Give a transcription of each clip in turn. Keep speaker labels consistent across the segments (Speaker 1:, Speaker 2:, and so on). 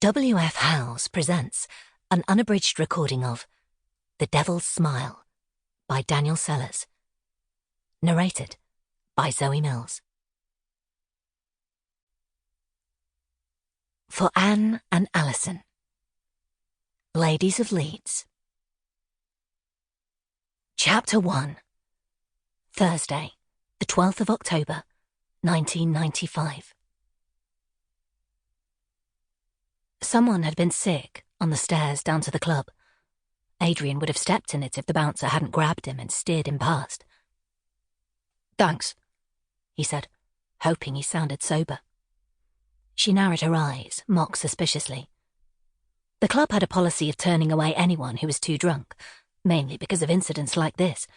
Speaker 1: W.F. Howes presents an unabridged recording of The Devil's Smile by Daniel Sellers. Narrated by Zoe Mills. For Anne and Alison, Ladies of Leeds. Chapter 1. Thursday, the 12th of October, 1995. Someone had been sick on the stairs down to the club. Adrian would have stepped in it if the bouncer hadn't grabbed him and steered him past. "Thanks," he said, hoping he sounded sober. She narrowed her eyes, mock suspiciously. The club had a policy of turning away anyone who was too drunk, mainly because of incidents like this.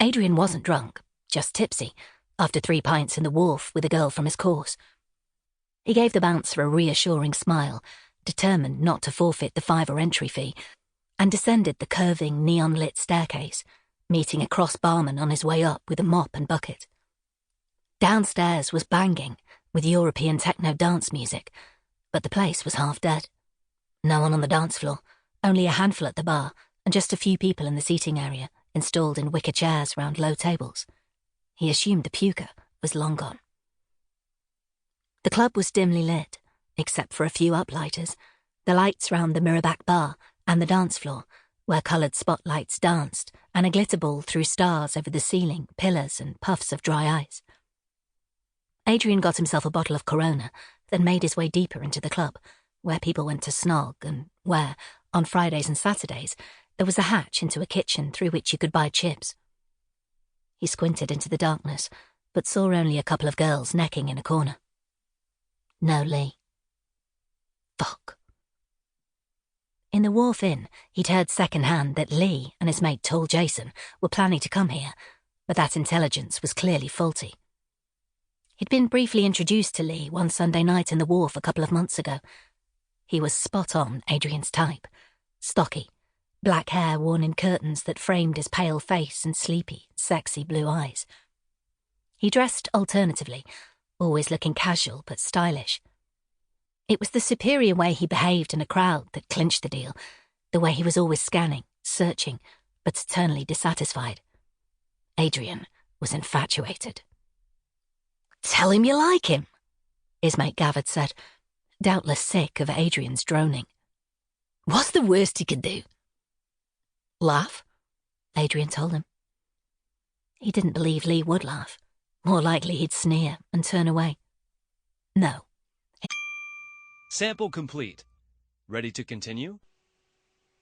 Speaker 1: Adrian wasn't drunk, just tipsy, after 3 pints in the wharf with a girl from his course. He gave the bouncer a reassuring smile, determined not to forfeit the £5 entry fee, and descended the curving, neon-lit staircase, meeting a cross barman on his way up with a mop and bucket. Downstairs was banging, with European techno dance music, but the place was half dead. No one on the dance floor, only a handful at the bar, and just a few people in the seating area, installed in wicker chairs round low tables. He assumed the puker was long gone. The club was dimly lit, except for a few uplighters, the lights round the mirror-back bar and the dance floor, where coloured spotlights danced, and a glitter ball threw stars over the ceiling, pillars and puffs of dry ice. Adrian got himself a bottle of Corona, then made his way deeper into the club, where people went to snog and where, on Fridays and Saturdays, there was a hatch into a kitchen through which you could buy chips. He squinted into the darkness, but saw only a couple of girls necking in a corner. No Lee. Fuck. In the Wharf Inn, he'd heard second-hand that Lee and his mate Tall Jason were planning to come here, but that intelligence was clearly faulty. He'd been briefly introduced to Lee one Sunday night in the Wharf a couple of months ago. He was spot on Adrian's type. Stocky, black hair worn in curtains that framed his pale face and sleepy, sexy blue eyes. He dressed alternatively, always looking casual but stylish. It was the superior way he behaved in a crowd that clinched the deal, the way he was always scanning, searching, but eternally dissatisfied. Adrian was infatuated. "Tell him you like him," his mate Gav had said, doubtless sick of Adrian's droning. "What's the worst he could do?" "Laugh," Adrian told him. He didn't believe Lee would laugh. More likely he'd sneer and turn away. No.
Speaker 2: Sample complete. Ready to continue?